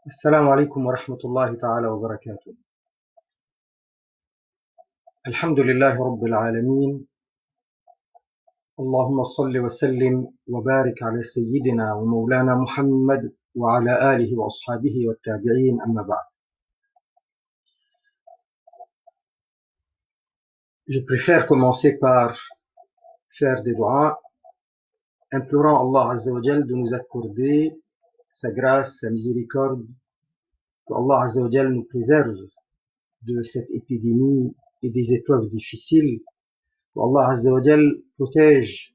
السلام عليكم ورحمة الله تعالى وبركاته. الحمد لله رب العالمين. اللهم صل وسلم وبارك على سيدنا ومولانا محمد وعلى آله وأصحابه والتابعين أما بعد. Je préfère commencer par faire des doigts, implorant Allah Azza wa Jal de nous accorder sa grâce, sa miséricorde, que Allah Azza wa Jal nous préserve de cette épidémie et des épreuves difficiles, que Allah Azza wa Jal protège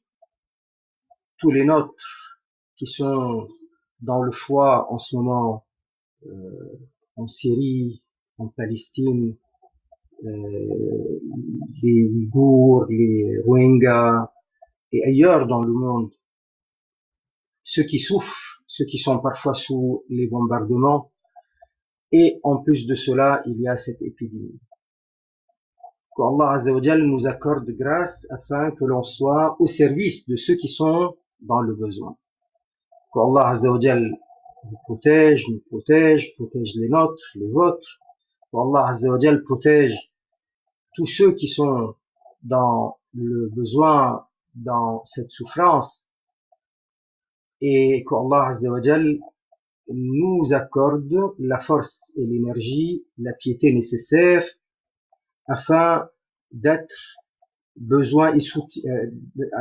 tous les nôtres qui sont dans le choix en ce moment en Syrie, en Palestine, les Ouïghours, les Rohingyas et ailleurs dans le monde, ceux qui souffrent, ceux qui sont parfois sous les bombardements, et en plus de cela, il y a cette épidémie. Qu'Allah Azza wa Jal nous accorde grâce afin que l'on soit au service de ceux qui sont dans le besoin. Qu'Allah Azza wa Jal nous protège les nôtres, les vôtres. Qu'Allah Azza wa Jal protège tous ceux qui sont dans le besoin, dans cette souffrance, et qu'Allah Azza wa Jal nous accorde la force et l'énergie, la piété nécessaire afin d'être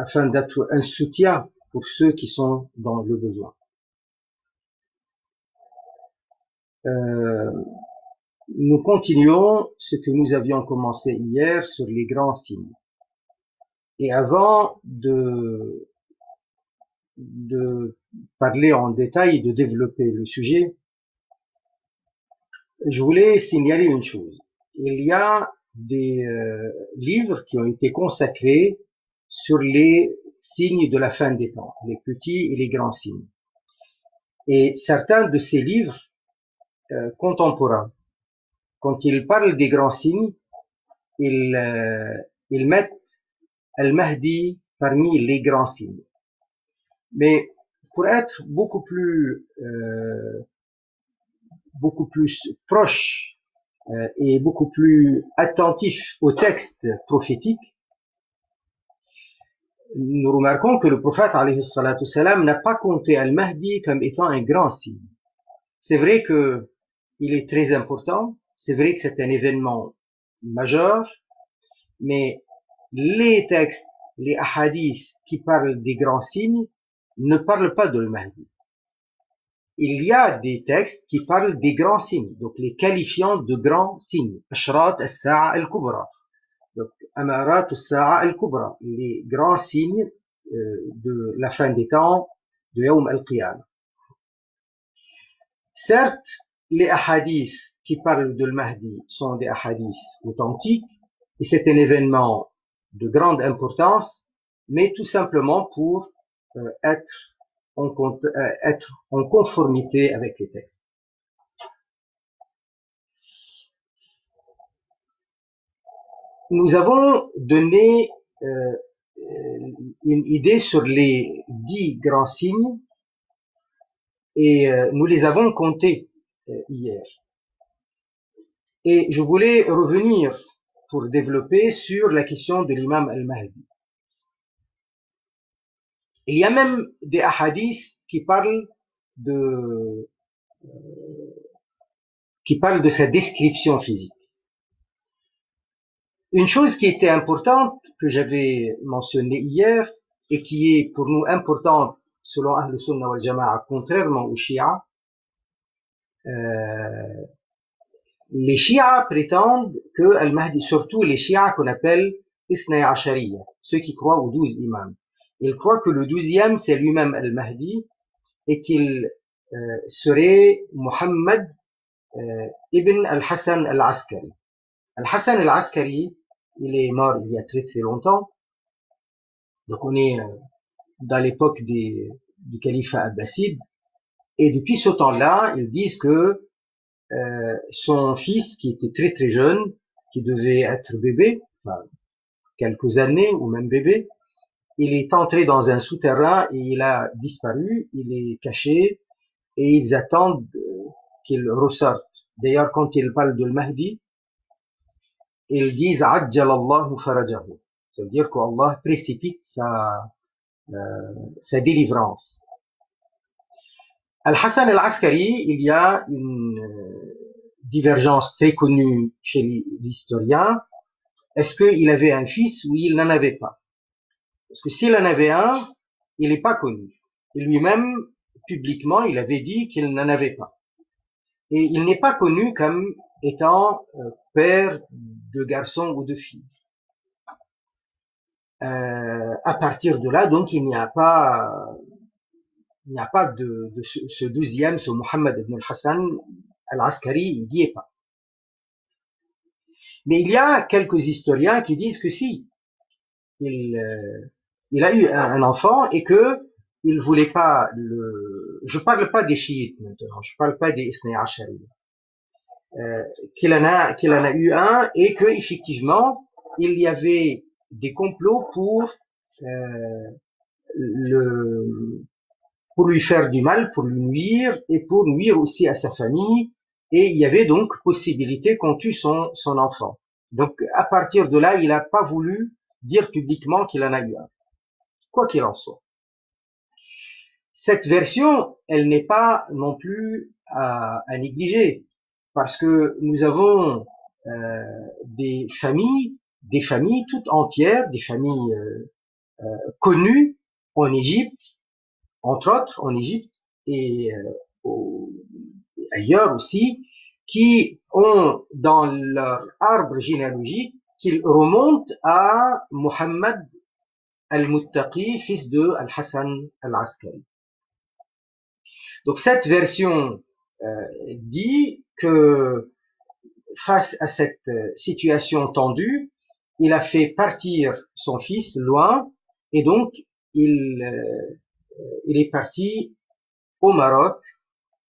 afin d'être un soutien pour ceux qui sont dans le besoin. Nous continuons ce que nous avions commencé hier sur les grands signes. Et avant de parler en détail, de développer le sujet, je voulais signaler une chose. Il y a des livres qui ont été consacrés sur les signes de la fin des temps, les petits et les grands signes. Et certains de ces livres contemporains, quand ils parlent des grands signes, ils mettent Al-Mahdi parmi les grands signes. Mais pour être beaucoup plus proche et beaucoup plus attentif au texte prophétique, nous remarquons que le prophète alayhi salatu salam n'a pas compté Al-Mahdi comme étant un grand signe. C'est vrai que il est très important, c'est vrai que c'est un événement majeur, mais les textes, les hadiths qui parlent des grands signes ne parlent pas de Al-Mahdi. Il y a des textes qui parlent des grands signes, donc les qualifiant de grands signes. Ashrat as-sa'a al-kubra. Donc, Amarat as-sa'a al-kubra. Les grands signes de la fin des temps, de Yawm al-Qiyamah. Certes, les hadiths qui parlent de Al-Mahdi sont des hadiths authentiques, et c'est un événement de grande importance, mais tout simplement pour être en conformité avec les textes. Nous avons donné une idée sur les 10 grands signes et nous les avons comptés hier. Et je voulais revenir pour développer sur la question de l'imam al-Mahdi. Il y a même des hadiths qui parlent de sa description physique. Une chose qui était importante, que j'avais mentionnée hier, et qui est pour nous importante selon Ahl Sunnah wal Jama'a, contrairement aux Shia, les Shia prétendent que Al-Mahdi, surtout les Shia qu'on appelle Isnay Ashariya, ceux qui croient aux 12 imams, ils croient que le 12e c'est lui-même Al-Mahdi et qu'il serait Muhammad ibn al-Hassan al-Askari. Al-Hassan al-Askari, il est mort il y a très très longtemps, donc on est dans l'époque du califat abbasside, et depuis ce temps-là, ils disent que son fils, qui était très très jeune, qui devait être bébé, enfin, quelques années ou même bébé, il est entré dans un souterrain et il a disparu, il est caché, et ils attendent qu'ils ressortent. D'ailleurs, quand ils parlent de Mahdi, ils disent Ajjalallahu farajahu. Ça veut dire qu'Allah précipite sa délivrance. Al-Hassan al-Askari, il y a une divergence très connue chez les historiens. Est-ce qu'il avait un fils ou il n'en avait pas? Parce que s'il en avait un, il n'est pas connu. Et lui-même, publiquement, il avait dit qu'il n'en avait pas. Et il n'est pas connu comme étant père de garçons ou de filles. À partir de là, donc, il n'y a pas de ce douzième, ce Mohammed ibn al-Hassan al-Askari, il n'y est pas. Mais il y a quelques historiens qui disent que si, il a eu un enfant et que il voulait pas je parle pas des chiites maintenant, je parle pas des Ithna Ashari, qu'il en a eu un et que effectivement il y avait des complots pour lui faire du mal, pour lui nuire et pour nuire aussi à sa famille, et il y avait donc possibilité qu'on tue son enfant. Donc à partir de là, il n'a pas voulu dire publiquement qu'il en a eu un. Quoi qu'il en soit. Cette version, elle n'est pas non plus à négliger, parce que nous avons des familles toutes entières, des familles connues en Égypte, entre autres en Égypte et ailleurs aussi, qui ont dans leur arbre généalogique qu'ils remontent à Muhammad al-Muttaqi, fils de Al-Hassan al-Askari. Donc cette version dit que face à cette situation tendue, il a fait partir son fils loin et donc il est parti au Maroc.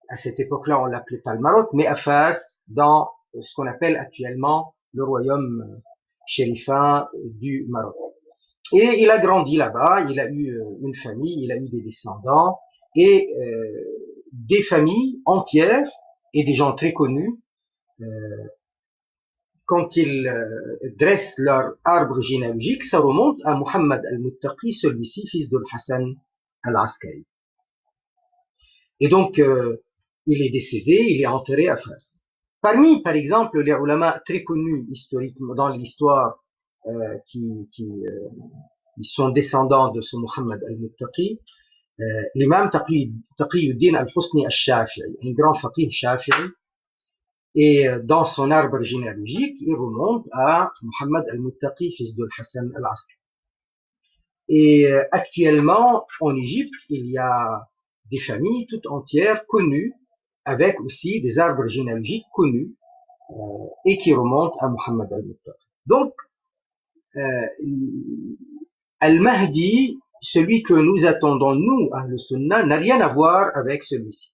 À cette époque-là, on l'appelait pas le Maroc, mais à Fès, dans ce qu'on appelle actuellement le royaume chérifin du Maroc. Et il a grandi là-bas, il a eu une famille, il a eu des descendants, et des familles entières, et des gens très connus, quand ils dressent leur arbre généalogique, ça remonte à Muhammad al-Muttaqi, celui-ci, fils de Hassan al-Askari. Et donc, il est décédé, il est enterré à Fès. Parmi, par exemple, les ulama très connus historiquement dans l'histoire, qui sont descendants de ce Muhammad al-Muttaqi, l'imam Taqiyuddin al-Husni al-Shafi'i, un grand faqih shafi'i, et dans son arbre généalogique, il remonte à Muhammad al-Muttaqi, fils de Hassan al-Askari. Et actuellement, en Égypte, il y a des familles toutes entières connues, avec aussi des arbres généalogiques connus, et qui remontent à Muhammad al-Muttaqi. Donc, Al-Mahdi, celui que nous attendons, nous, Ahl Sunnah, n'a rien à voir avec celui-ci.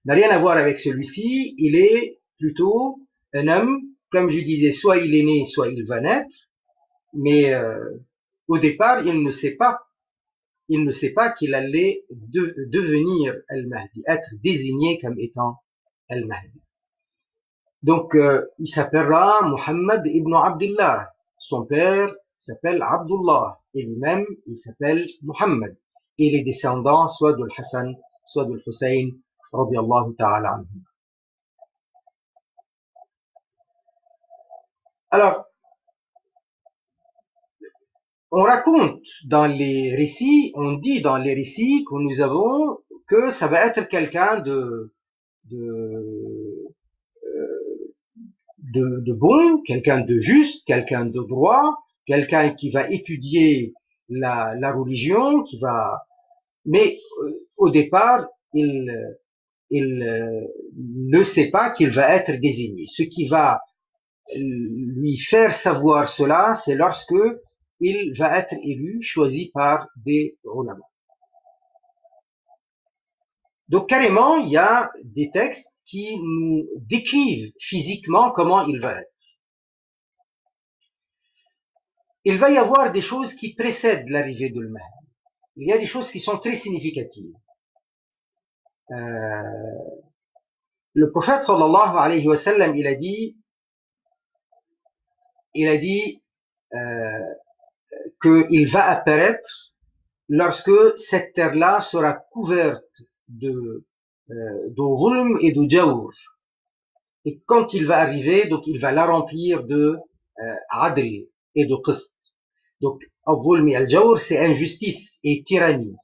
N'a rien à voir avec celui-ci, il est plutôt un homme, comme je disais, soit il est né, soit il va naître, mais au départ, il ne sait pas qu'il allait devenir Al-Mahdi, être désigné comme étant Al-Mahdi. Donc, il s'appellera Muhammad ibn Abdullah. Son père s'appelle Abdullah, et lui-même, il s'appelle Muhammad. Et les descendants, soit de Hassan, soit de Hussein, radiyallahu ta'ala anhu. Alors, on raconte dans les récits, on dit dans les récits que nous avons que ça va être quelqu'un de bon, quelqu'un de juste, quelqu'un de droit, quelqu'un qui va étudier la religion, mais au départ, il ne sait pas qu'il va être désigné. Ce qui va lui faire savoir cela, c'est lorsque il va être élu, choisi par des ulama. Donc carrément, il y a des textes qui nous décrivent physiquement comment il va être. Il va y avoir des choses qui précèdent l'arrivée de l'Mahdi. Il y a des choses qui sont très significatives. le prophète sallallahu alayhi wa sallam, il a dit qu'il va apparaître lorsque cette terre-là sera couverte de dhulm et de jawr. Et quand il va arriver, donc il va la remplir de adl et de qist. Donc, al-dhulm et al-jawr, c'est injustice et tyrannie.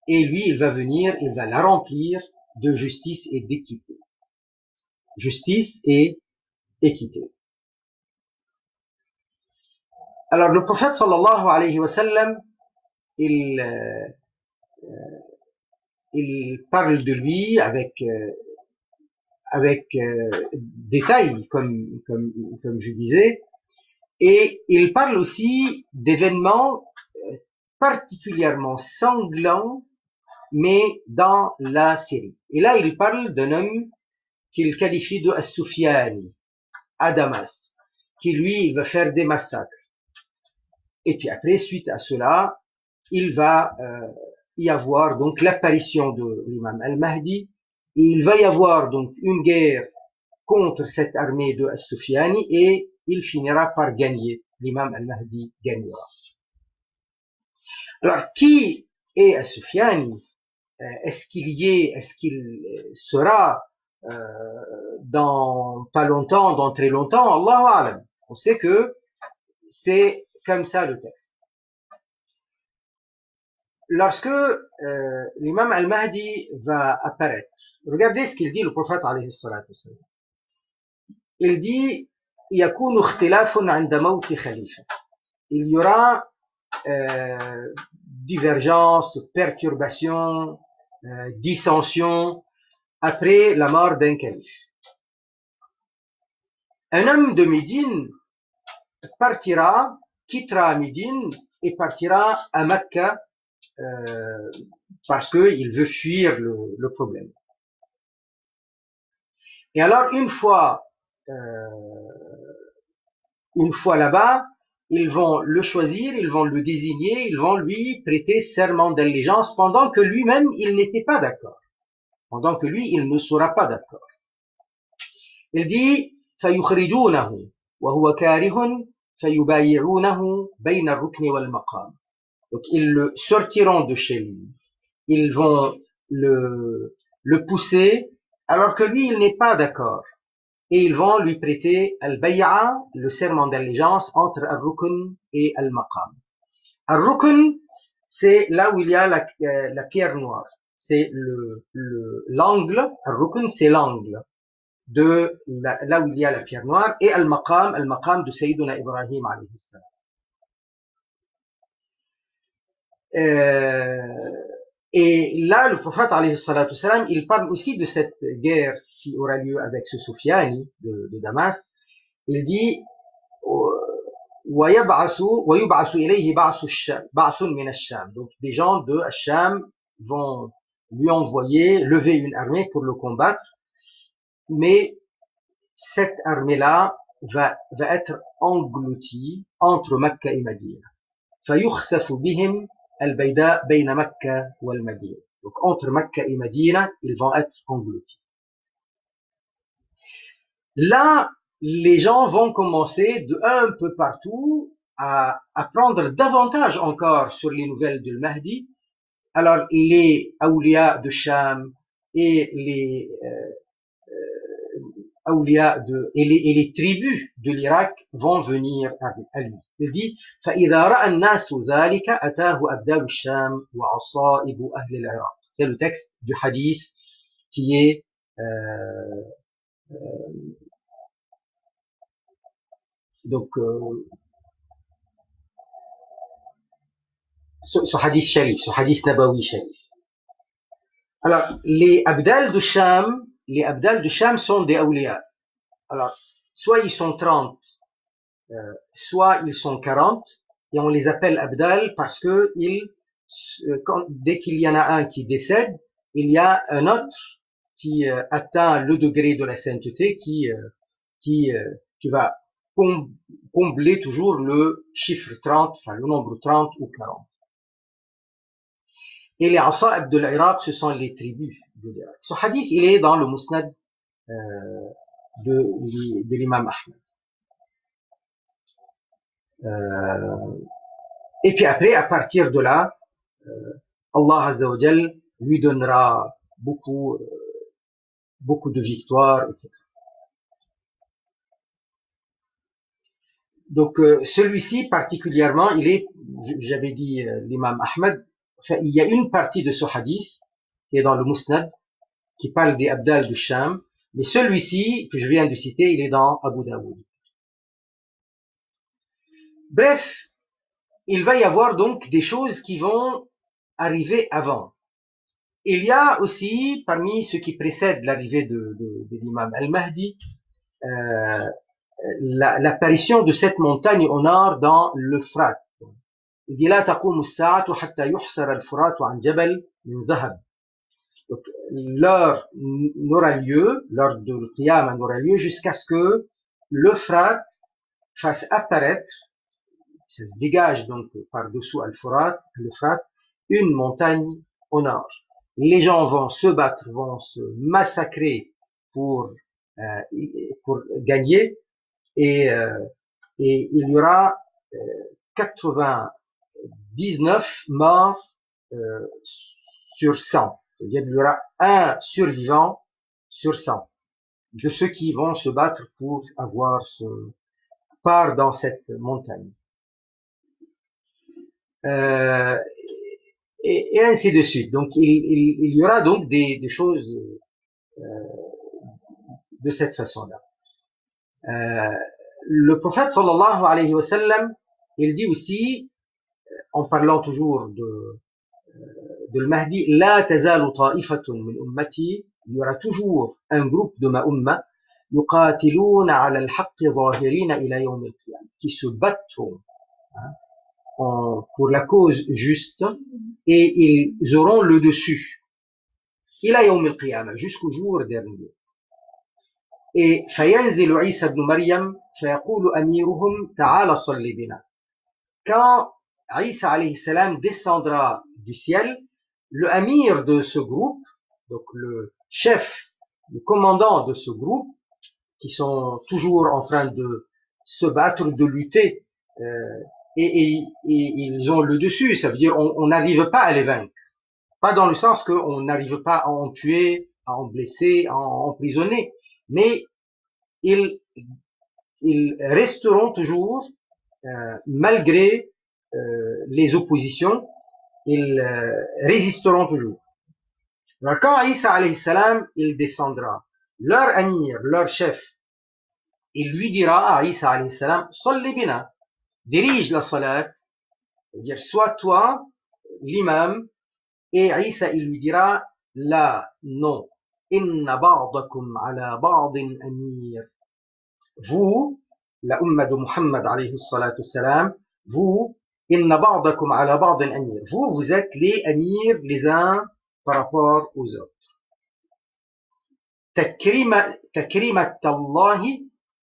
Et lui, il va venir, il va la remplir de justice et d'équité. Justice et équité. Alors, le prophète sallallahu alayhi wa sallam, il parle de lui avec détail, comme je disais, et il parle aussi d'événements particulièrement sanglants, mais dans la série. Et là, il parle d'un homme qu'il qualifie de As-Sufyani, à Damas, qui lui, il va faire des massacres. Et puis après, suite à cela, il va y avoir donc l'apparition de l'imam al-Mahdi, et il va y avoir donc une guerre contre cette armée de As-Sufyani, et il finira par gagner. L'imam al-Mahdi gagnera. Alors, qui est As-Sufyani? Est-ce qu'il sera dans pas longtemps, dans très longtemps? Allahu a'lam. On sait que c'est comme ça le texte. Lorsque l'imam al-Mahdi va apparaître, regardez ce qu'il dit le prophète alayhi salatu wassalam. Il dit يكون اختلاف عند موت خليفة. Il y aura divergence, perturbation, dissension après la mort d'un calife. Un homme de Médine partira, quittera Médine et partira à Mecca parce qu'il veut fuir le problème. Et alors une fois là-bas, ils vont le choisir, ils vont le désigner, ils vont lui prêter serment d'allégeance pendant que lui-même, il n'était pas d'accord. Pendant que lui, il ne sera pas d'accord. Il dit, فَيُخْرِجُونَهُ وَهُوَ كَارِهٌ فَيُبَايِعُونَهُ بَيْنَ الرُّكْنِ وَالْمَقَامِ. Donc, ils le sortiront de chez lui. Ils vont le pousser, alors que lui, il n'est pas d'accord. Et ils vont lui prêter al-bay'a, le serment d'allégeance entre al-rukn et al-maqam. Al-rukn, c'est là où il y a la pierre noire. C'est l'angle, al-rukn, c'est l'angle de là où il y a la pierre noire, et al-maqam de Sayyiduna Ibrahim alayhi salam. Et là, le prophète alayhi salatu salam, il parle aussi de cette guerre qui aura lieu avec ce Sufyani de Damas. Il dit وَيُبْعَثُ إِلَيْهِ بَعْثٌ مِنَ الشَّامِ. Donc des gens de Sham vont lui envoyer, lever une armée pour le combattre, mais cette armée-là va être engloutie entre Mecca et Madina. فَيُخْسَفُ بِهِمْ al-Bayda bayna Mecca wal Madina. Donc entre Mecca et Madina, ils vont être engloutis. Là, les gens vont commencer de un peu partout à prendre davantage encore sur les nouvelles du Mahdi. Alors les awliya de Sham et les awliya et les tribus de l'Irak vont venir à lui. Il dit فَإِذَا رَأَى النَّاسُ ذَلِكَ أَتَاهُ أَبْدَالُ الشَّامِ وَعَصَائِبُ أَهْلِ الْعِرَاق. C'est le texte du hadith qui est donc ce hadith sharif, ce hadith nabawi sharif. Alors les abdal de Sham sont des awliya. Alors soit ils sont 30, soit ils sont 40, et on les appelle abdal parce que dès qu'il y en a un qui décède, il y a un autre qui atteint le degré de la sainteté qui va combler toujours le chiffre 30, enfin le nombre 30 ou 40. Et les asa'ib de l'Irak, ce sont les tribus de l'Irak. Ce hadith, il est dans le Musnad de l'imam Ahmed. Et puis après, à partir de là, Allah Azza wa Jal lui donnera beaucoup de victoires, etc. Donc celui-ci particulièrement, il est, j'avais dit l'imam Ahmed, enfin, il y a une partie de ce hadith qui est dans le Musnad, qui parle des Abdal du Sham, mais celui-ci que je viens de citer, il est dans Abu Daoud. Bref, il va y avoir donc des choses qui vont arriver avant. Il y a aussi, parmi ceux qui précèdent l'arrivée de l'imam Al-Mahdi, l'apparition de cette montagne au nord dans l'Euphrate. Il dit « La taqumu as-sa'atu hatta yuhsara al-Furat an jabal min zahab ». Donc, l'heure n'aura lieu, l'heure de l'Qiyamah n'aura lieu jusqu'à ce que l'Euphrate fasse apparaître, ça se dégage donc par-dessous l'Euphrate, une montagne au nord. Les gens vont se battre, vont se massacrer pour gagner, et il y aura 99 morts sur 100. C'est-à-dire qu'il y aura un survivant sur 100 de ceux qui vont se battre pour avoir ce part dans cette montagne. Et ainsi de suite. Donc il y aura donc des choses de cette façon-là. Le prophète sallallahu alayhi wa sallam, il dit aussi, en parlant toujours de al-Mahdi, la tazalu ta'ifatun min ummati, il y aura toujours un groupe de ma umma, yuqatiluna ala al-haqqi zahirina ila yawm al-qiyamah, qui se battront pour la cause juste, et ils auront le dessus ila yawm al-qiyamah, jusqu'au jour dernier. Et fayanzilu Isa ibn Maryam fayaqulu amiruhum ta'ala salli bina. Quand Isa alayhi salam descendra du ciel, le amir de ce groupe, donc le chef, le commandant de ce groupe, qui sont toujours en train de se battre, de lutter, et ils ont le dessus, ça veut dire on n'arrive pas à les vaincre. Pas dans le sens qu'on n'arrive pas à en tuer, à en blesser, à en emprisonner, mais ils resteront toujours, malgré les oppositions, ils résisteront toujours. Alors quand Isa alayhi salam, il descendra, leur amir, leur chef, il lui dira à Isa alayhi salam, salli bina, dirige la salat, c'est-à-dire sois toi l'imam, et Isa il lui dira, la, non, inna ba'dakum ala ba'din amir. Vous, la umma de Muhammad alayhi salatu salam, vous, inna ba'dakum ala ba'din amir. Vous êtes les amirs les uns par rapport aux autres. Takrimat Allahi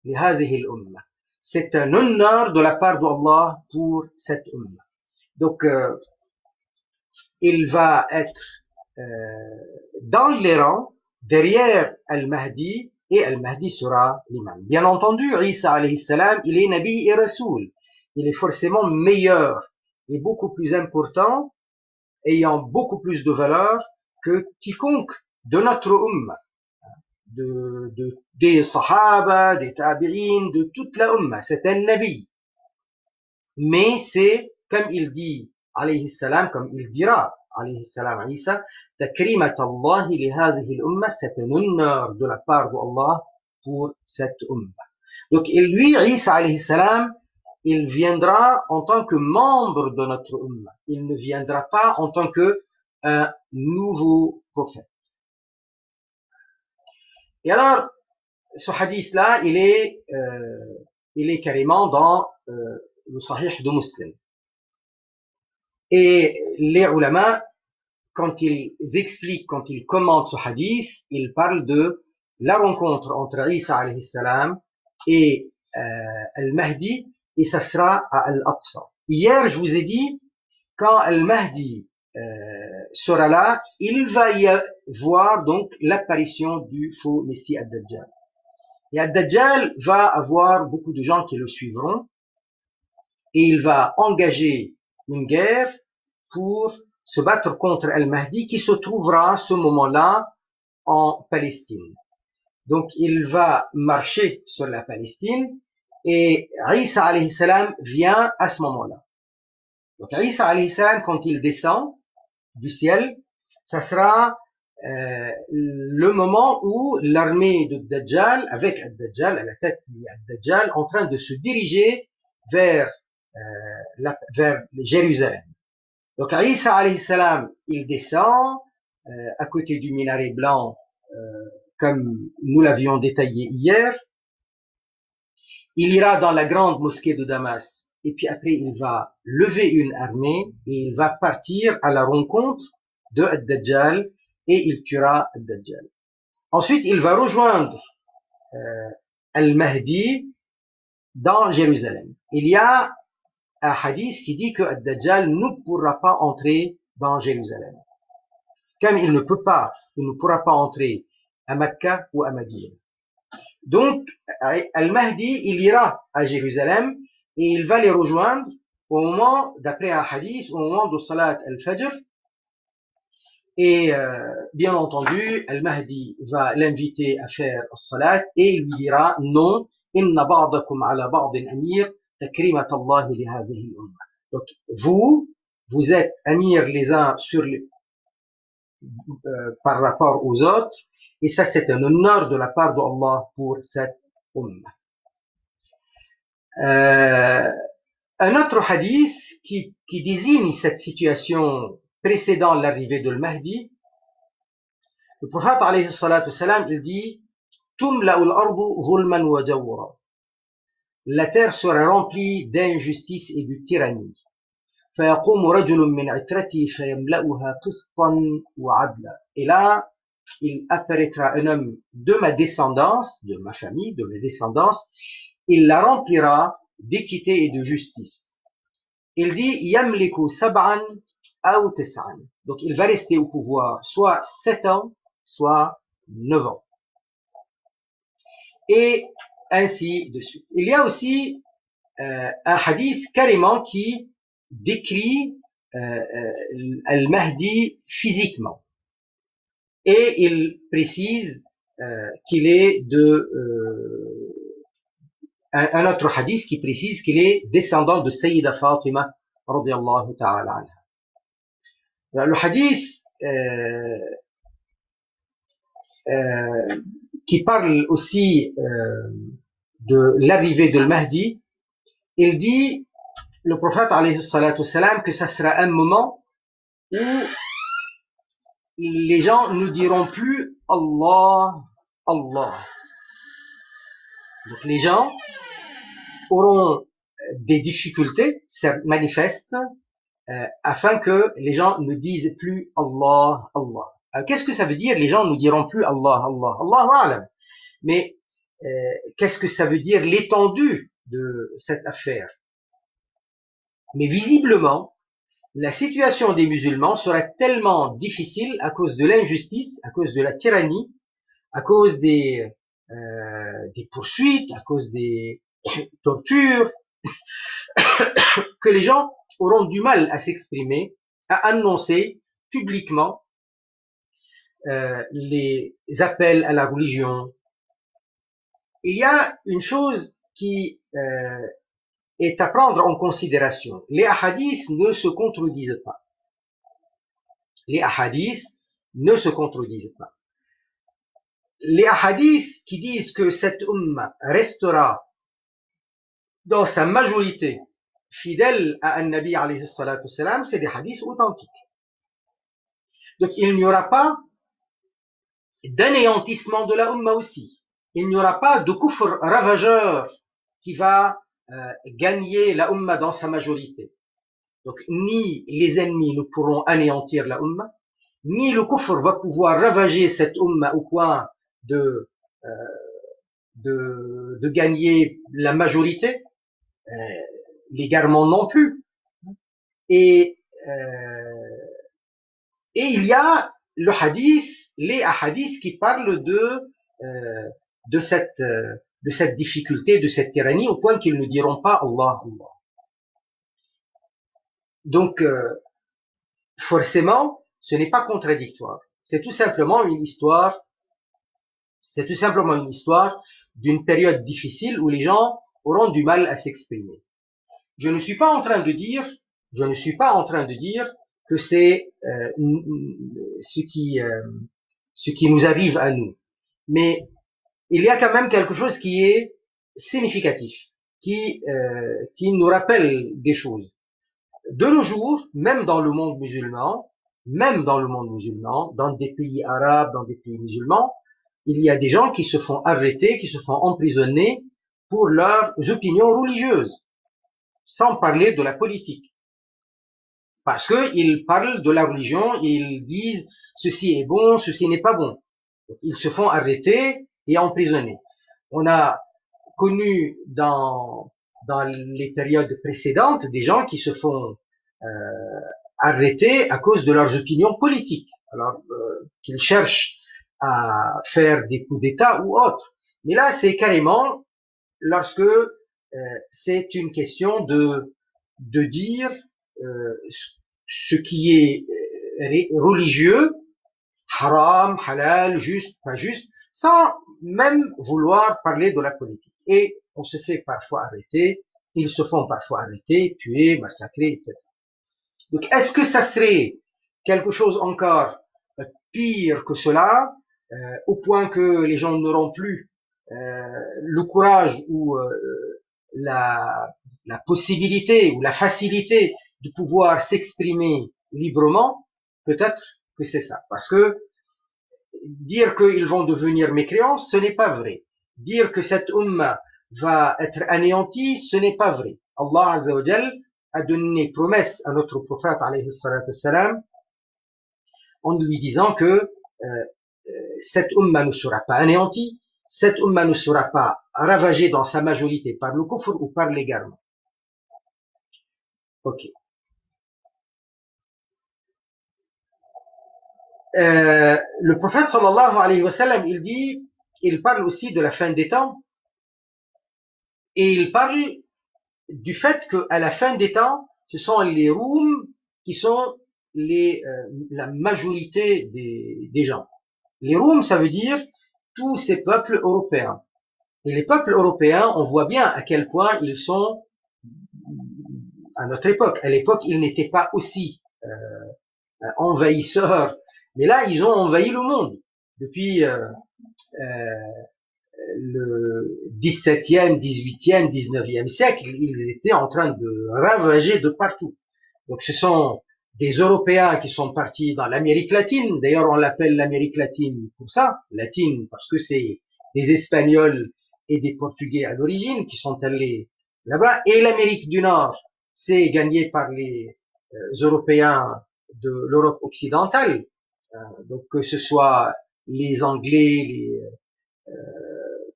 li hadhihi al-umma. C'est un honneur de la part d'Allah pour cette umma. Donc, il va être dans les rangs, derrière Al-Mahdi, et Al-Mahdi sera l'imam. Bien entendu, Isa alayhi salam, il est Nabi et Rasoul. Il est forcément meilleur et beaucoup plus important, ayant beaucoup plus de valeur que quiconque de notre umma, des sahaba, des tabi'in, de toute la umma. C'est un Nabi. Mais c'est, comme il dit, alayhi salam, comme il dira, alayhi salam Isa, takrimat Allah li hadhihi al-umma, c'est un honneur de la part d'Allah pour cette umma. Donc, lui, Isa alayhi salam, il viendra en tant que membre de notre umma. Il ne viendra pas en tant que un nouveau prophète. Et alors, ce hadith-là, il est carrément dans le Sahih de Muslim. Et les ulama, quand ils expliquent, quand ils commentent ce hadith, ils parlent de la rencontre entre Isa alayhi salam et Al-Mahdi, et ça sera à Al-Aqsa. Hier, je vous ai dit, quand Al-Mahdi sera là, il va y avoir donc l'apparition du faux Messie Ad-Dajjal. Et Ad-Dajjal va avoir beaucoup de gens qui le suivront, et il va engager une guerre pour se battre contre Al-Mahdi qui se trouvera à ce moment-là en Palestine. Donc il va marcher sur la Palestine et Isa alayhi salam vient à ce moment-là. Donc Isa alayhi salam, quand il descend du ciel, ça sera le moment où l'armée de Dajjal, avec Ad-Dajjal à la tête de Ad-Dajjal, en train de se diriger vers Jérusalem. Donc Isa alayhi salam, il descend à côté du minaret blanc, comme nous l'avions détaillé hier. Il ira dans la grande mosquée de Damas, et puis après il va lever une armée et il va partir à la rencontre de Ad-Dajjal et il tuera Ad-Dajjal. Ensuite, il va rejoindre Al-Mahdi dans Jérusalem. Il y a un hadith qui dit que Ad-Dajjal ne pourra pas entrer dans Jérusalem. Comme il ne pourra pas entrer à Mecca ou à Médine. Donc, Al-Mahdi, il ira à Jérusalem et il va les rejoindre au moment, d'après un hadith, au moment de Salat al-Fajr. Et bien entendu, Al-Mahdi va l'inviter à faire Salat et il lui dira non, inna ba'dakum ala ba'din amir, takrimatallahi li hadhihi al-umma. Donc, vous êtes amir les uns sur les, par rapport aux autres, et ça c'est un honneur de la part d'Allah pour cette umma. Un autre hadith qui désigne cette situation précédant l'arrivée de Mahdi, le prophète alayhi salatu salam, il dit Tumla'ul ardu zulman wa jawra. La terre sera remplie d'injustice et de tyrannie. فيقوم رجل من عترتي فيملأها قسطا وعدلا. Et là, il apparaîtra un homme de ma descendance, de ma famille, de mes descendances, il la remplira d'équité et de justice. Il dit yamliku sab'an aw tis'an. Donc il va rester au pouvoir soit 7 ans, soit 9 ans. Et ainsi de suite. Il y a aussi un hadith carrément qui décrit Al-Mahdi physiquement. Et il précise qu'il est un autre hadith qui précise qu'il est descendant de Sayyida Fatima radiyallahu ta'ala anha. Le hadith qui parle aussi de l'arrivée de Mahdi, il dit, le prophète alayhi salatu salam, que ça sera un moment où les gens ne diront plus Allah, Allah. Donc les gens auront des difficultés manifestes afin que les gens ne disent plus Allah, Allah. Alors qu'est-ce que ça veut dire? Les gens ne diront plus Allah, Allah, Allahu a'lam. Mais qu'est-ce que ça veut dire l'étendue de cette affaire? Mais visiblement, la situation des musulmans sera tellement difficile à cause de l'injustice, à cause de la tyrannie, à cause des poursuites, à cause des tortures, que les gens auront du mal à s'exprimer, à annoncer publiquement les appels à la religion. Il y a une chose qui est à prendre en considération. Les hadiths ne se contredisent pas. Les hadiths ne se contredisent pas. Les hadiths qui disent que cette umma restera dans sa majorité fidèle à un Nabi alayhi salatu salam, c'est des hadiths authentiques. Donc il n'y aura pas d'anéantissement de la umma aussi. Il n'y aura pas de kufr ravageur qui va gagner la umma dans sa majorité. Donc ni les ennemis ne pourront anéantir la umma, ni le kufr va pouvoir ravager cette umma au point de gagner la majorité, l'égarement non plus. Et Et il y a le hadith, les hadiths qui parlent de cette difficulté, de cette tyrannie, au point qu'ils ne diront pas Allah, Allah. Donc, forcément, ce n'est pas contradictoire. C'est tout simplement une histoire, d'une période difficile où les gens auront du mal à s'exprimer. Je ne suis pas en train de dire que c'est ce qui nous arrive à nous. Mais il y a quand même quelque chose qui est significatif, qui nous rappelle des choses. De nos jours, même dans le monde musulman, dans des pays arabes, dans des pays musulmans, il y a des gens qui se font arrêter, qui se font emprisonner pour leurs opinions religieuses, sans parler de la politique. Parce qu'ils parlent de la religion, ils disent ceci est bon, ceci n'est pas bon. Donc, ils se font arrêter et emprisonner. On a connu dans les périodes précédentes des gens qui se font arrêter à cause de leurs opinions politiques. Alors qu'ils cherchent à faire des coups d'État ou autre. Mais là, c'est carrément lorsque c'est une question de dire ce qui est religieux, haram, halal, juste, pas juste, sans même vouloir parler de la politique. Et on se fait parfois arrêter, ils se font parfois arrêter, tuer, massacrer, etc. Donc, est-ce que ça serait quelque chose encore pire que cela, au point que les gens n'auront plus le courage ou la possibilité ou la facilité de pouvoir s'exprimer librement? Peut-être que c'est ça. Parce que dire qu'ils vont devenir mécréants, ce n'est pas vrai. Dire que cette umma va être anéantie, ce n'est pas vrai. Allah Azza wa Jal a donné promesse à notre prophète alayhi salatu wassalam en lui disant que cette umma ne sera pas anéantie, cette umma ne sera pas ravagée dans sa majorité par le kufr ou par l'égarement. Ok. Le prophète sallallahu alayhi wa sallam, il parle aussi de la fin des temps, et il parle du fait qu'à la fin des temps, ce sont les Roums qui sont la majorité des gens. Les Roums, ça veut dire tous ces peuples européens. Et les peuples européens, on voit bien à quel point ils sont à notre époque. À l'époque, ils n'étaient pas aussi envahisseurs, mais là, ils ont envahi le monde. Depuis le 17e, 18e, 19e siècle, ils étaient en train de ravager de partout. Donc ce sont des Européens qui sont partis dans l'Amérique latine. D'ailleurs, on l'appelle l'Amérique latine pour ça, latine, parce que c'est des Espagnols et des Portugais à l'origine qui sont allés là-bas. Et l'Amérique du Nord, c'est gagné par les Européens de l'Europe occidentale. Donc que ce soit les Anglais,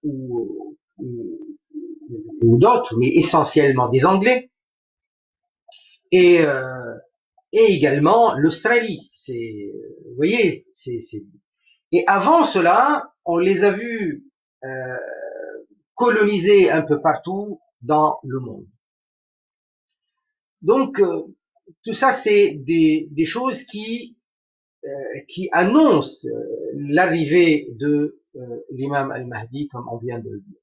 ou d'autres, mais essentiellement des Anglais, et également l'Australie. Vous voyez, et avant cela, on les a vus coloniser un peu partout dans le monde. Donc tout ça, c'est des choses qui annoncent l'arrivée de l'imam al-Mahdi, comme on vient de le dire.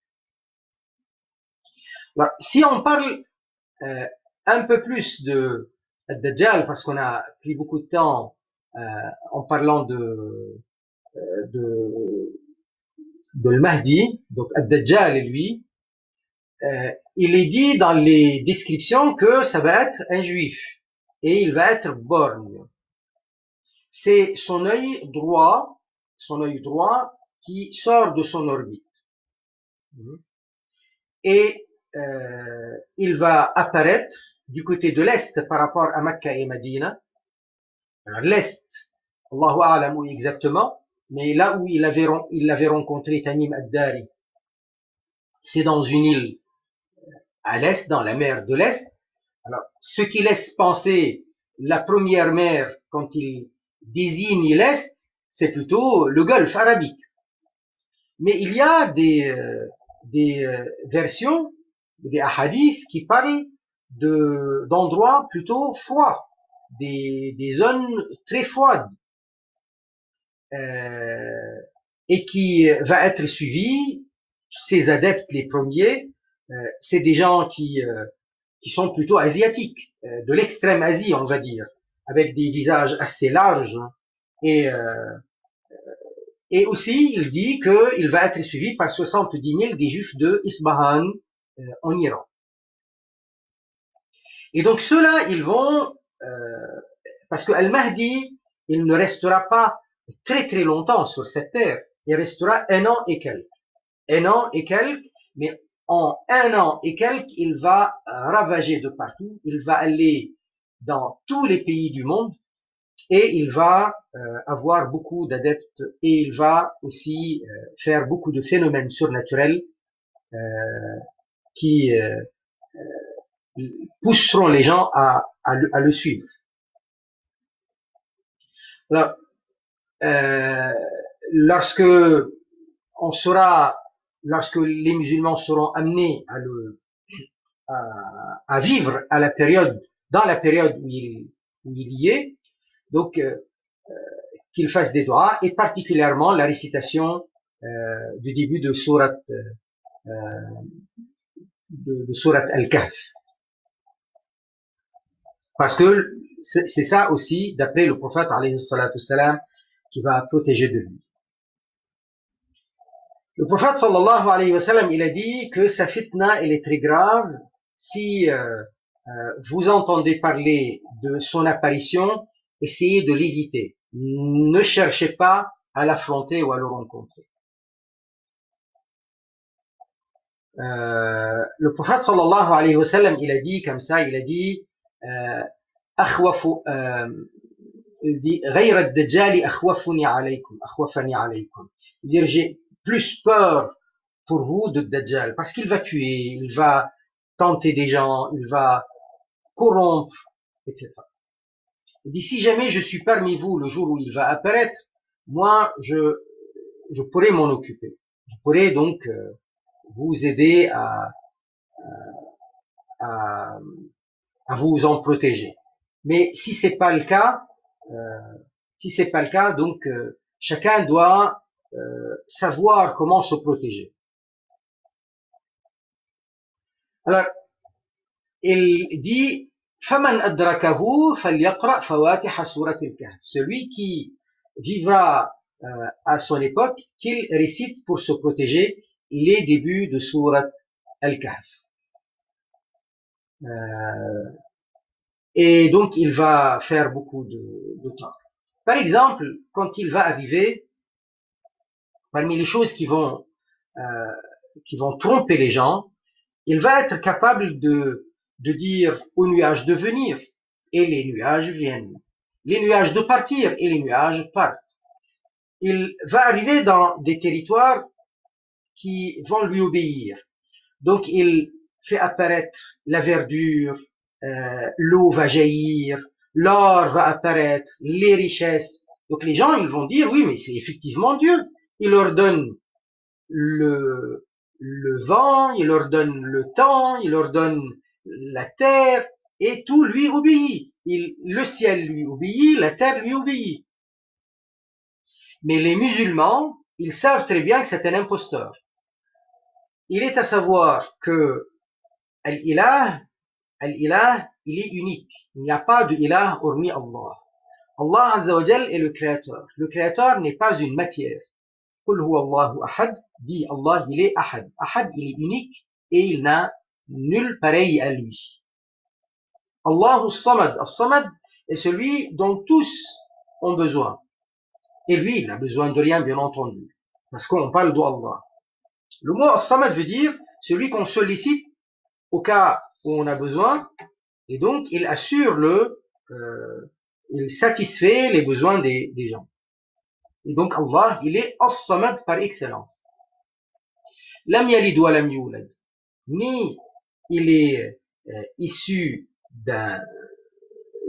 Alors, si on parle un peu plus de Ad-Dajjal, parce qu'on a pris beaucoup de temps en parlant de al-Mahdi, donc Ad-Dajjal et lui, il est dit dans les descriptions que ça va être un juif et il va être borgne. C'est son œil droit qui sort de son orbite. Et il va apparaître du côté de l'Est par rapport à Mecca et Medina. Alors l'Est, Allahu A'lam où exactement, mais là où il avait rencontré Tamim ad-Dari, c'est dans une île à l'Est, dans la mer de l'Est. Alors, ce qui laisse penser la première mer quand il désigne l'Est, c'est plutôt le Golfe arabique. Mais il y a des versions, des hadiths qui parlent d'endroits plutôt froids, des zones très froides, et qui va être suivi. Ces adeptes, les premiers, c'est des gens qui sont plutôt asiatiques, de l'extrême Asie, on va dire, avec des visages assez larges, et aussi, il dit qu'il va être suivi par 70 000 des juifs de Isfahan, en Iran. Et donc ceux-là, ils vont, parce que Al-Mahdi, il ne restera pas très très longtemps sur cette terre. Il restera 1 an et quelques. 1 an et quelques, mais en 1 an et quelques, il va ravager de partout. Il va aller dans tous les pays du monde. Et il va avoir beaucoup d'adeptes et il va aussi faire beaucoup de phénomènes surnaturels qui pousseront les gens à le suivre. Alors, lorsque les musulmans seront amenés à vivre dans la période où il y est, donc qu'il fasse des doigts, et particulièrement la récitation du début de sourate Al-Kahf. Parce que c'est ça aussi, d'après le prophète alayhi salatu wassalam, qui va protéger de lui. Le prophète sallallahu alayhi wa sallam, il a dit que sa fitna, elle est très grave. Si vous entendez parler de son apparition, essayez de l'éviter. Ne cherchez pas à l'affronter ou à le rencontrer. Le prophète sallallahu alayhi wa sallam, il a dit comme ça, il a dit غير الدجال أخوفني عليكم أخوفني عليكم. C'est-à-dire, j'ai plus peur pour vous de Dajjal, parce qu'il va tuer, il va tenter des gens, il va corrompre, etc. Il dit, si jamais je suis parmi vous le jour où il va apparaître, moi, je pourrais m'en occuper. Je pourrais donc vous aider à vous en protéger. Mais si c'est pas le cas, donc chacun doit savoir comment se protéger. Alors, il dit فَمَنْ أَدْرَكَهُ فَلْيَقْرَأْ فَوَاتِحَ سُورَةِ الْكَهْفِ. Celui qui vivra à son époque, qu'il récite pour se protéger les débuts de sourate Al-Kahf. Et donc il va faire beaucoup de temps. Par exemple, quand il va arriver, parmi les choses qui vont tromper les gens, il va être capable de dire aux nuages de venir, et les nuages viennent. Les nuages de partir, et les nuages partent. Il va arriver dans des territoires qui vont lui obéir. Donc il fait apparaître la verdure, l'eau va jaillir, l'or va apparaître, les richesses. Donc les gens, ils vont dire, oui, mais c'est effectivement Dieu. Il leur donne le vent, il leur donne le temps, il leur donne la terre, et tout lui obéit. Le ciel lui obéit, la terre lui obéit. Mais les musulmans, ils savent très bien que c'est un imposteur. Il est à savoir que Al-Ilah, il est unique. Il n'y a pas de Ilah hormis Allah. Allah Azza wa Jal est le créateur. Le créateur n'est pas une matière. Qul huwa Allahu ahad, dit Allah, il est ahad. Ahad, il est unique et il n'a nul pareil à lui. Allahu Samad. As-Samad est celui dont tous ont besoin. Et lui, il n'a besoin de rien, bien entendu. Parce qu'on parle d'Allah. Le mot As-Samad veut dire celui qu'on sollicite au cas où on a besoin, et donc il assure il satisfait les besoins des gens. Et donc Allah, il est As-Samad par excellence. Lam yalid wa lam yulad. Ni il est issu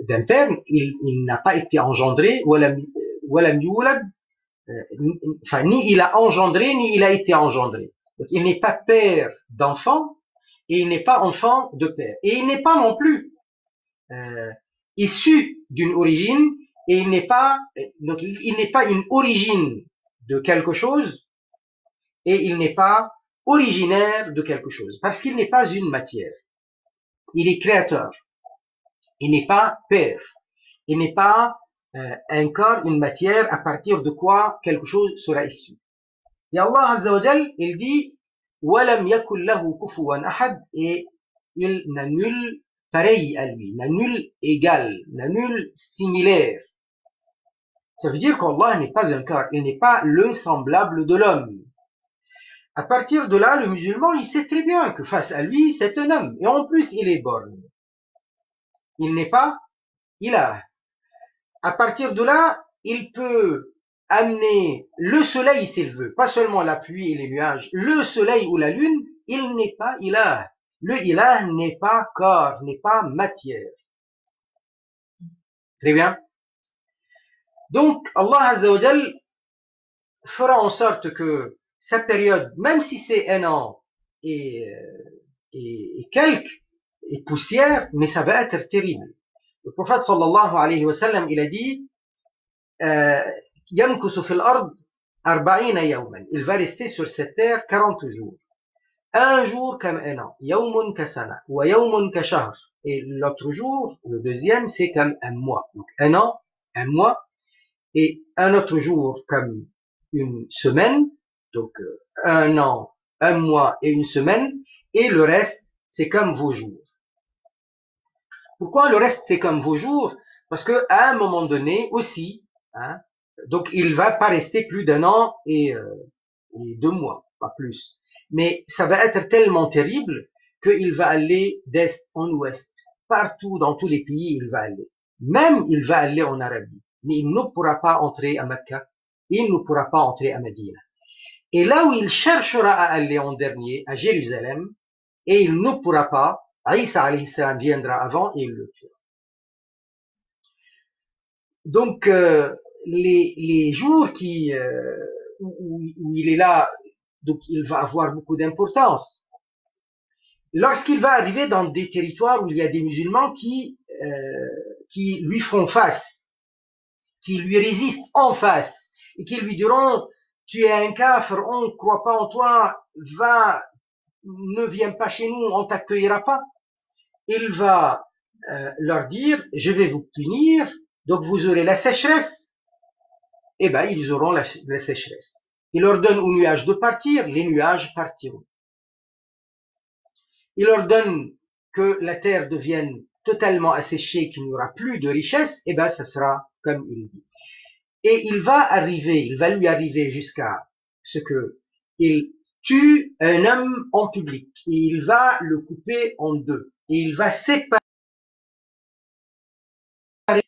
d'un père, il n'a pas été engendré, enfin, ni il a engendré, ni il a été engendré. Donc, il n'est pas père d'enfant, et il n'est pas enfant de père. Et il n'est pas non plus issu d'une origine, et il n'est pas, donc il n'est pas une origine de quelque chose, et il n'est pas originaire de quelque chose, parce qu'il n'est pas une matière. Il est créateur. Il n'est pas père. Il n'est pas un corps, une matière à partir de quoi quelque chose sera issu. Et Allah Azza wa Jal, il dit وَلَمْ يَكُنْ لَهُ كُفُوًا أَحَدٍ, et il n'a nul pareil à lui, n'a nul égal, n'a nul similaire. Ça veut dire qu'Allah n'est pas un corps, il n'est pas le semblable de l'homme. À partir de là, le musulman, il sait très bien que face à lui, c'est un homme. Et en plus, il est borné. Il n'est pas ilah. À partir de là, il peut amener le soleil s'il veut, pas seulement la pluie et les nuages, le soleil ou la lune, il n'est pas ilah. Le ilah n'est pas corps, n'est pas matière. Très bien. Donc, Allah Azza wa Jal fera en sorte que sa période, même si c'est un an et quelques, et poussière, mais ça va être terrible. Le prophète sallallahu alayhi wa sallam, il a dit يمكث في الأرض 40 يوما, il va rester sur cette terre 40 jours. Un jour comme un an, يوم كسنة ويوم كشهر, et l'autre jour, le deuxième, c'est comme un mois. Donc un an, un mois, et un autre jour comme une semaine, donc un an, un mois et une semaine, et le reste, c'est comme vos jours. Pourquoi le reste, c'est comme vos jours? Parce que à un moment donné aussi, hein, donc il va pas rester plus d'un an et 2 mois, pas plus. Mais ça va être tellement terrible qu'il va aller d'est en ouest. Partout, dans tous les pays, il va aller. Même il va aller en Arabie. Mais il ne pourra pas entrer à Mecca. Il ne pourra pas entrer à Médine. Et là où il cherchera à aller en dernier, à Jérusalem, et il ne pourra pas, Isa alayhi salam viendra avant et il le tuera. Donc, les jours où il est là, donc il va avoir beaucoup d'importance. Lorsqu'il va arriver dans des territoires où il y a des musulmans qui lui font face, qui lui résistent en face, et qui lui diront, tu es un kafir, on ne croit pas en toi, ne viens pas chez nous, on t'accueillera pas. Il va leur dire, je vais vous punir, donc vous aurez la sécheresse. Eh ben, ils auront la sécheresse. Il leur donne aux nuages de partir, les nuages partiront. Il leur donne que la terre devienne totalement asséchée, qu'il n'y aura plus de richesse, eh ben, ça sera comme il dit. Et il va lui arriver jusqu'à ce que il tue un homme en public. Et il va le couper en deux. Et il va séparer.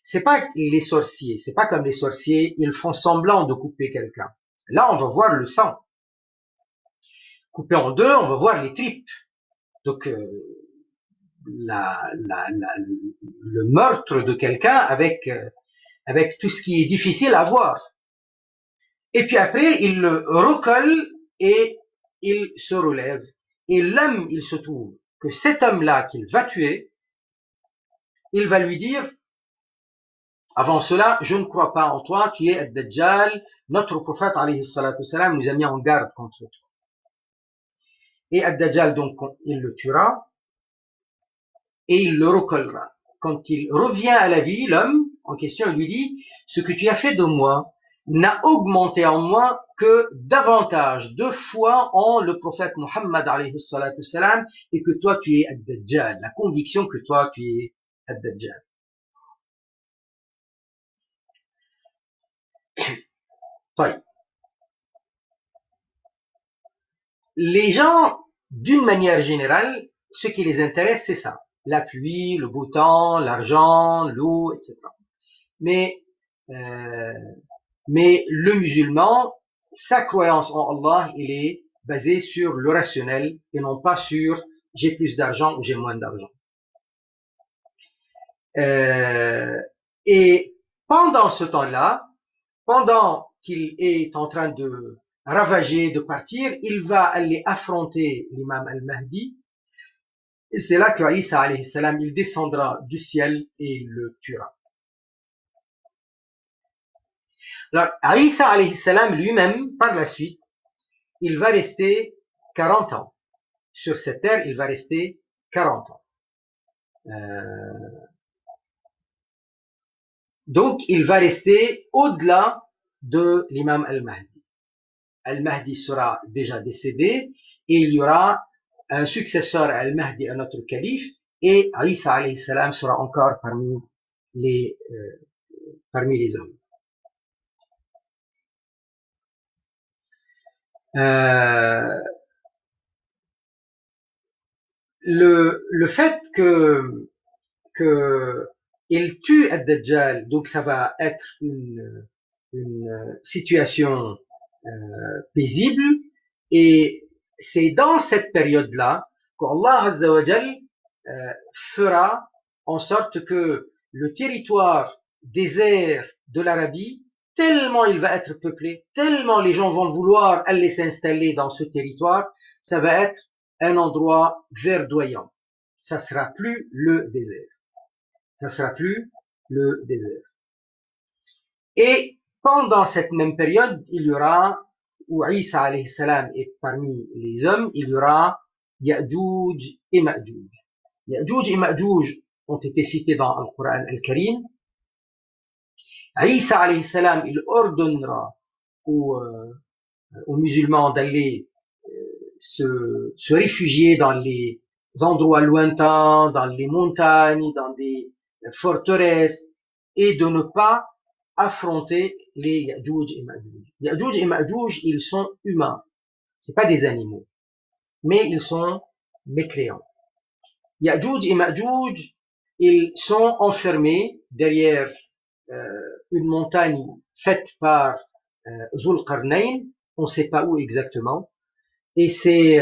C'est pas les sorciers, c'est pas comme les sorciers, ils font semblant de couper quelqu'un. Là, on va voir le sang. Coupé en deux, on va voir les tripes. Donc, le meurtre de quelqu'un avec tout ce qui est difficile à voir. Et puis après, il le recolle et il se relève. Et l'homme, il se trouve que cet homme-là qu'il va tuer, il va lui dire, avant cela, je ne crois pas en toi, tu es Ad-Dajjal, notre prophète alayhi salatu salam nous a mis en garde contre toi. Et Ad-Dajjal, donc, il le tuera et il le recollera. Quand il revient à la vie, l'homme en question lui dit, ce que tu as fait de moi n'a augmenté en moi que davantage de foi en le prophète Muhammad alayhi salatu salam et que toi tu es Ad-Dajjal, la conviction que toi tu es Ad-Dajjal. Les gens, d'une manière générale, ce qui les intéresse, c'est ça. La pluie, le beau temps, l'argent, l'eau, etc. Mais le musulman, sa croyance en Allah, il est basée sur le rationnel et non pas sur j'ai plus d'argent ou j'ai moins d'argent. Euh, et pendant ce temps-là, pendant qu'il est en train de ravager, de partir, il va aller affronter l'imam al-Mahdi. Et c'est là que Isa alayhi salam, il descendra du ciel et il le tuera. Alors, Isa alayhi salam lui-même, par la suite, il va rester 40 ans. Sur cette terre, il va rester 40 ans. Donc, il va rester au-delà de l'imam al-Mahdi. Al-Mahdi sera déjà décédé et il y aura un successeur à Al-Mahdi, un autre calife, et Isa alayhi salam sera encore parmi les hommes. Le fait que il tue Ad-Dajjal, donc ça va être une situation paisible, et c'est dans cette période-là qu'Allah Azza wa Jal fera en sorte que le territoire désert de l'Arabie, tellement il va être peuplé, tellement les gens vont vouloir aller s'installer dans ce territoire, ça va être un endroit verdoyant. Ça sera plus le désert. Ça sera plus le désert. Et pendant cette même période, il y aura, où Isa alayhi salam est parmi les hommes, il y aura Ya'juj et Ma'juj. Ya'juj et Ma'juj ont été cités dans le Coran al-Karim. Isa alayhi salam, il ordonnera aux musulmans d'aller se réfugier dans les endroits lointains, dans les montagnes, dans des forteresses, et de ne pas affronter les Ya'juj et Ma'juj. Ya'juj et Ma'juj, ils sont humains. C'est pas des animaux. Mais ils sont mécréants. Ya'juj et Ma'juj, ils sont enfermés derrière une montagne faite par Zul Qarnayn. On ne sait pas où exactement. Et c'est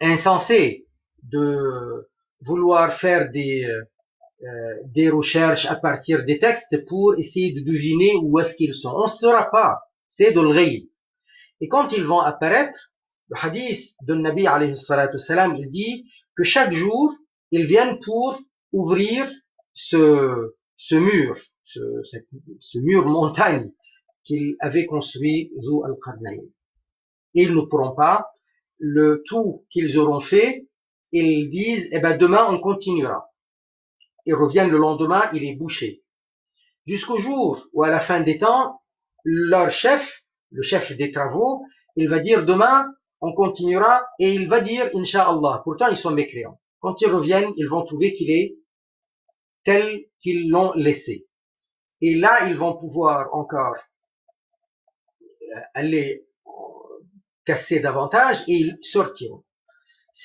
insensé de vouloir faire des recherches à partir des textes pour essayer de deviner où est-ce qu'ils sont. On ne saura pas. C'est de l'ghayb. Et quand ils vont apparaître, le hadith de Nabi alayhi salatu salam, il dit que chaque jour, ils viennent pour ouvrir ce mur, ce mur montagne qu'il avait construit Zu al-Qarnayn. Et ils ne pourront pas. Le tout qu'ils auront fait, ils disent, eh ben, demain, on continuera. Ils reviennent le lendemain, il est bouché. Jusqu'au jour où, à la fin des temps, leur chef, le chef des travaux, il va dire demain, on continuera, et il va dire, Inch'Allah. Pourtant, ils sont mécréants. Quand ils reviennent, ils vont trouver qu'il est tel qu'ils l'ont laissé. Et là, ils vont pouvoir encore aller casser davantage et ils sortiront.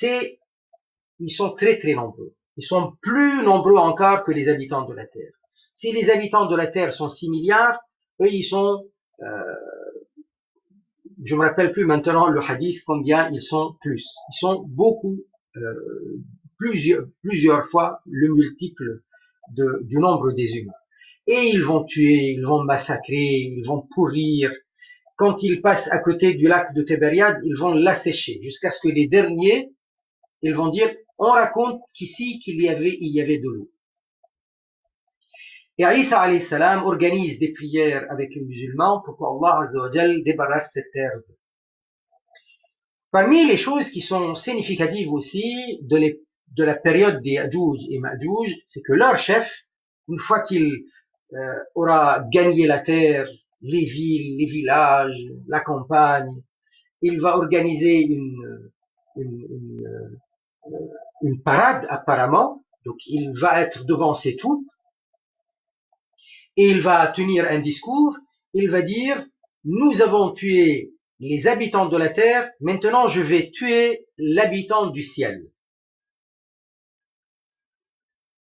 Ils sont très très nombreux. Ils sont plus nombreux encore que les habitants de la Terre. Si les habitants de la Terre sont 6 milliards, eux ils sont, je me rappelle plus maintenant le hadith combien ils sont plus. Ils sont beaucoup, plusieurs fois le multiple du nombre des humains. Et ils vont tuer, ils vont massacrer, ils vont pourrir. Quand ils passent à côté du lac de Tibériade, ils vont l'assécher jusqu'à ce que les derniers, ils vont dire, on raconte qu'ici qu'il y avait de l'eau. Et Isa alayhi salam organise des prières avec les musulmans pour qu'Allah azza wa jal débarrasse cette terre. Parmi les choses qui sont significatives aussi de la période des Ya'juj et Ma'juj, c'est que leur chef, une fois qu'il aura gagné la terre, les villes, les villages, la campagne, il va organiser une parade apparemment, donc il va être devant ses troupes, et il va tenir un discours, il va dire, nous avons tué les habitants de la terre, maintenant je vais tuer l'habitant du ciel.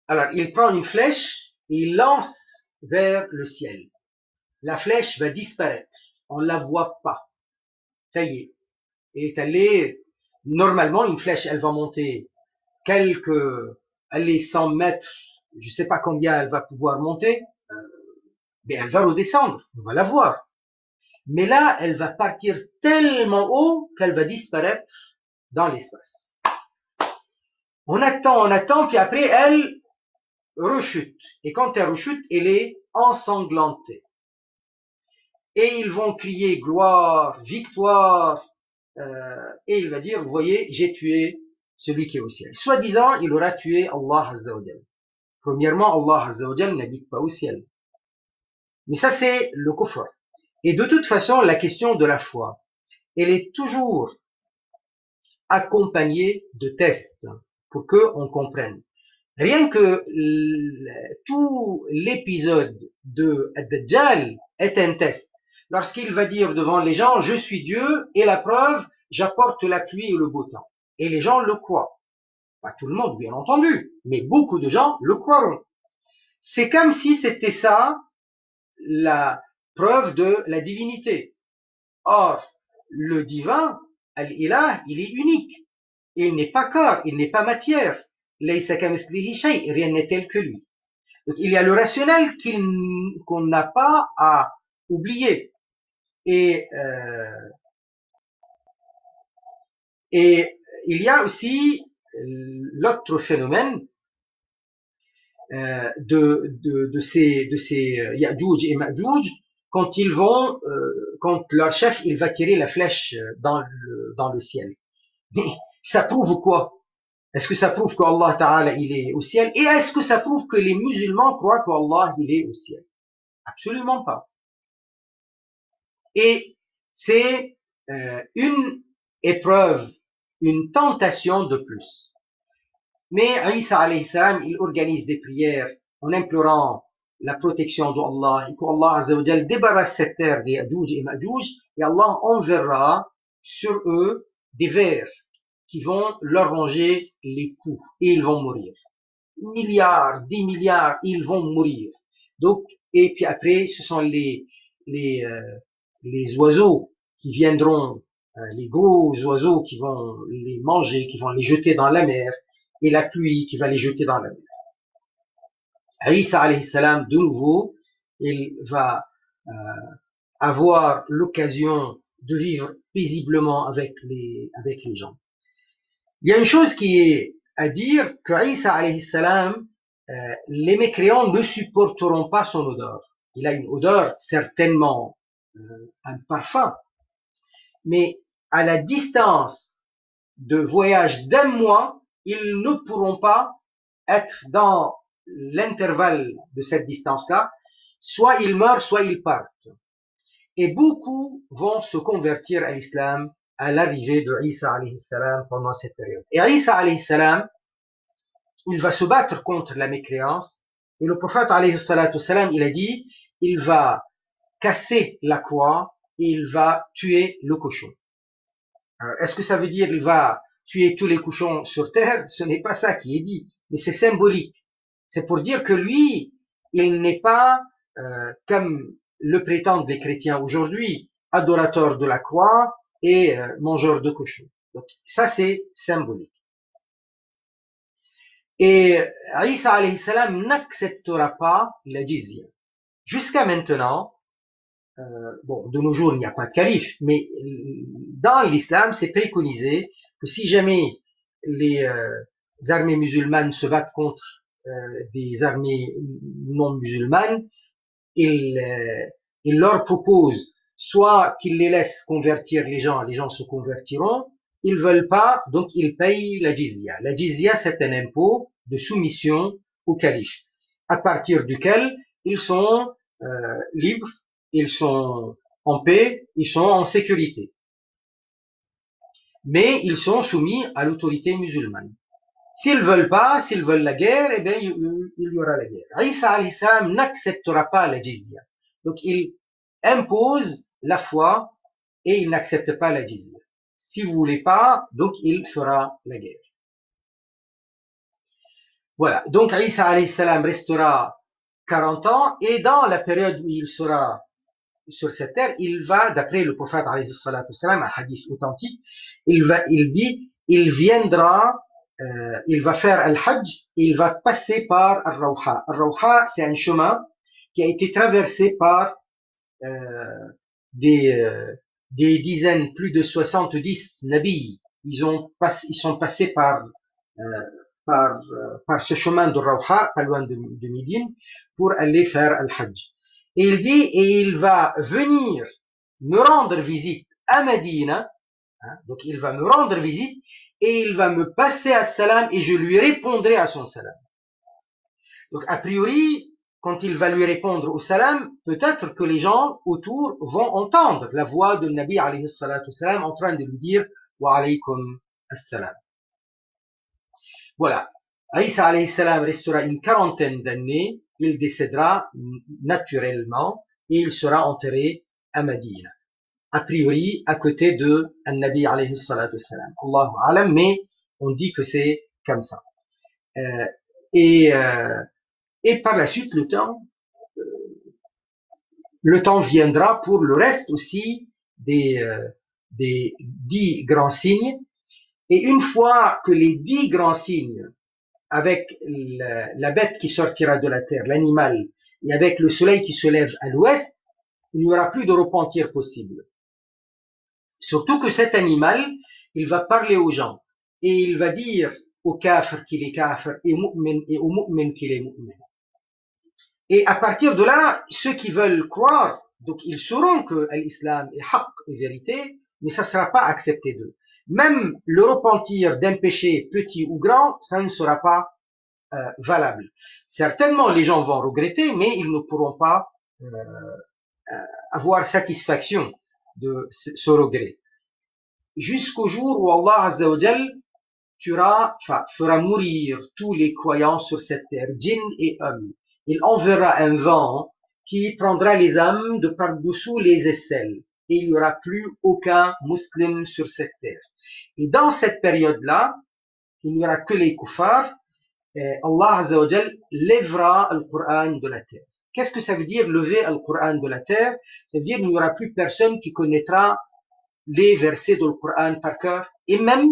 Alors il prend une flèche et il lance vers le ciel. La flèche va disparaître, on ne la voit pas. Ça y est, elle est allée, normalement une flèche elle va monter quelques 100 mètres je sais pas combien elle va pouvoir monter, mais elle va redescendre, on va la voir. Mais là, elle va partir tellement haut qu'elle va disparaître dans l'espace. On attend, puis après, elle rechute. Et quand elle rechute, elle est ensanglantée. Et ils vont crier gloire, victoire, et il va dire, vous voyez, j'ai tué celui qui est au ciel. Soi-disant, il aura tué Allah Azza wa Jal. Premièrement, Allah Azza wa Jal n'habite pas au ciel. Mais ça, c'est le kufr. Et de toute façon, la question de la foi, elle est toujours accompagnée de tests pour que on comprenne. Rien que tout l'épisode de Ad-Dajjal est un test. Lorsqu'il va dire devant les gens, je suis Dieu, et la preuve, j'apporte la pluie et le beau temps. Et les gens le croient. Pas tout le monde, bien entendu, mais beaucoup de gens le croiront. C'est comme si c'était ça, la preuve de la divinité. Or, le divin, Al-Ilah, il est unique. Il n'est pas corps, il n'est pas matière. Laysa kamithlihi shay, rien n'est tel que lui. Donc, il y a le rationnel qu'on n'a pas à oublier. Et il y a aussi l'autre phénomène de ces Ya'juj et Ma'juj, quand ils vont, quand leur chef il va tirer la flèche dans le ciel. Mais ça prouve quoi? Est-ce que ça prouve qu'Allah Ta'ala il est au ciel? Et est-ce que ça prouve que les musulmans croient qu'Allah il est au ciel? Absolument pas. Et c'est une épreuve, une tentation de plus. Mais Isa alayhi salam, il organise des prières en implorant la protection d'Allah et qu'Allah Azza wa Jal débarrasse cette terre des Ya'juj et Ma'juj, et Allah enverra sur eux des vers qui vont leur ronger les coups et ils vont mourir. Milliards, 10 milliards, ils vont mourir. Donc, et puis après, ce sont les oiseaux qui viendront, les gros oiseaux qui vont les manger, qui vont les jeter dans la mer, et la pluie qui va les jeter dans la mer. Isa alayhi salam, de nouveau, il va avoir l'occasion de vivre paisiblement avec les gens. Il y a une chose qui est à dire, que Isa alayhi salam, les mécréants ne supporteront pas son odeur. Il a une odeur certainement un parfum, mais à la distance de voyage d'un mois, ils ne pourront pas être dans l'intervalle de cette distance-là, soit ils meurent, soit ils partent. Et beaucoup vont se convertir à l'islam à l'arrivée de Isa alayhi salam pendant cette période. Et Isa alayhi salam, il va se battre contre la mécréance, et le prophète alayhi salatu salam, il a dit, il va casser la croix et il va tuer le cochon. Est-ce que ça veut dire qu'il va tuer tous les cochons sur terre? Ce n'est pas ça qui est dit, mais c'est symbolique. C'est pour dire que lui, il n'est pas comme le prétendent les chrétiens aujourd'hui, adorateur de la croix et mangeur de cochons. Donc ça c'est symbolique. Et Isa alayhi salam n'acceptera pas la jizya. Jusqu'à maintenant, bon, de nos jours, il n'y a pas de calife, mais dans l'islam, c'est préconisé que si jamais les armées musulmanes se battent contre des armées non musulmanes, il leur propose soit qu'ils les laissent convertir les gens se convertiront, ils veulent pas, donc ils payent la jizya. La jizya, c'est un impôt de soumission au calife, à partir duquel ils sont libres, ils sont en paix, ils sont en sécurité. Mais ils sont soumis à l'autorité musulmane. S'ils veulent pas, s'ils veulent la guerre, eh bien, il y aura la guerre. Isa alayhi salam n'acceptera pas la jizya. Donc, il impose la foi et il n'accepte pas la jizya. Si vous voulez pas, donc il fera la guerre. Voilà. Donc, Isa alayhi salam restera 40 ans et dans la période où il sera sur cette terre, il va, d'après le prophète alayhi salatu salam, un hadith authentique, il dit, il viendra il va faire Al-Hajj et il va passer par Al-Rawha. Al-Rawha, c'est un chemin qui a été traversé par euh, des, euh, des dizaines, plus de 70 nabis. Ils sont passés euh, par ce chemin de Rawha, pas loin de Médine, pour aller faire Al-Hajj. Et il dit, et il va venir me rendre visite à Médine, hein, donc il va me rendre visite, et il va me passer à salam, et je lui répondrai à son salam. Donc a priori, quand il va lui répondre au salam, peut-être que les gens autour vont entendre la voix de Nabi alayhi salatu salam en train de lui dire wa alaykum as-salam. Voilà. Isa alayhi salam restera une quarantaine d'années, il décédera naturellement et il sera enterré à Médine. A priori, à côté de Nabi alayhi salatu salam. Allahu alam, mais on dit que c'est comme ça. Et par la suite, le temps viendra pour le reste aussi des 10 grands signes. Et une fois que les 10 grands signes, avec la bête qui sortira de la terre, l'animal, et avec le soleil qui se lève à l'ouest, il n'y aura plus de repentir possible. Surtout que cet animal, il va parler aux gens, et il va dire au kafir qu'il est kafir, et au mu'min qu'il est mu'min. Et à partir de là, ceux qui veulent croire, donc ils sauront que l'islam est haqq et vérité, mais ça ne sera pas accepté d'eux. Même le repentir d'un péché petit ou grand, ça ne sera pas valable. Certainement, les gens vont regretter, mais ils ne pourront pas avoir satisfaction de ce regret. Jusqu'au jour où Allah Azza wa Jal fera mourir tous les croyants sur cette terre, djinns et hommes. Il enverra un vent qui prendra les âmes de par-dessous les aisselles. Et il n'y aura plus aucun musulman sur cette terre. Et dans cette période-là, il n'y aura que les kuffars. Allah Azza wa Jal lèvera le Coran de la terre. Qu'est-ce que ça veut dire lever le Coran de la terre? Ça veut dire qu'il n'y aura plus personne qui connaîtra les versets du Coran par cœur. Et même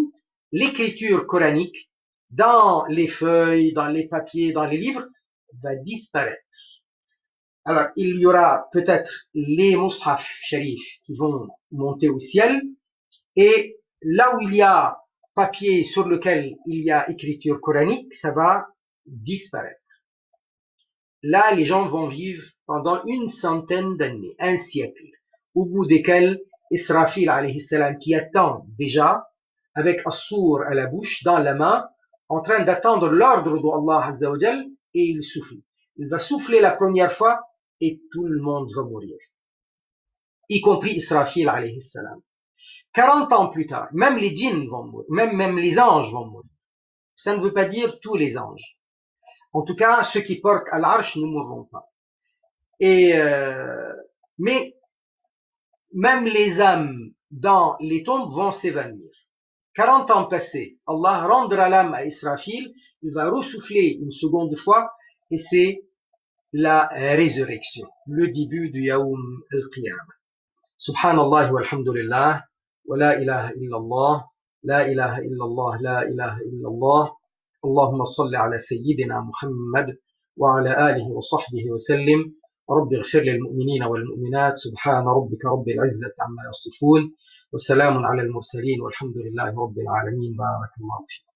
l'écriture coranique dans les feuilles, dans les papiers, dans les livres, va disparaître. Alors, il y aura peut-être les mushaf sharif qui vont monter au ciel, et là où il y a papier sur lequel il y a écriture coranique, ça va disparaître. Là, les gens vont vivre pendant une centaine d'années, un siècle, au bout desquels Israfil alayhi salam, qui attend déjà, avec As-Sour à la bouche, dans la main, en train d'attendre l'ordre d'Allah Azza wa Jal, et il souffle. Il va souffler la première fois et tout le monde va mourir. Y compris Israfil alayhi salam. 40 ans plus tard, même les djinns vont mourir, même les anges vont mourir. Ça ne veut pas dire tous les anges. En tout cas, ceux qui portent à l'arche ne mourront pas. Mais même les âmes dans les tombes vont s'évanouir. 40 ans passés, Allah rendra l'âme à Israfil, il va ressouffler une seconde fois, et c'est la résurrection, le début du Yawm al-Qiyamah. Subhanallah walhamdulillah, wa la ilaha illallah, la ilaha illallah, la ilaha illallah, Allahumma salli ala sayyidina Muhammad, wa ala alihi wa sahbihi wa sallim, رب اغفر للمؤمنين والمؤمنات سبحان ربك رب العزة عما يصفون وسلام على المرسلين والحمد لله رب العالمين بارك الله فيكم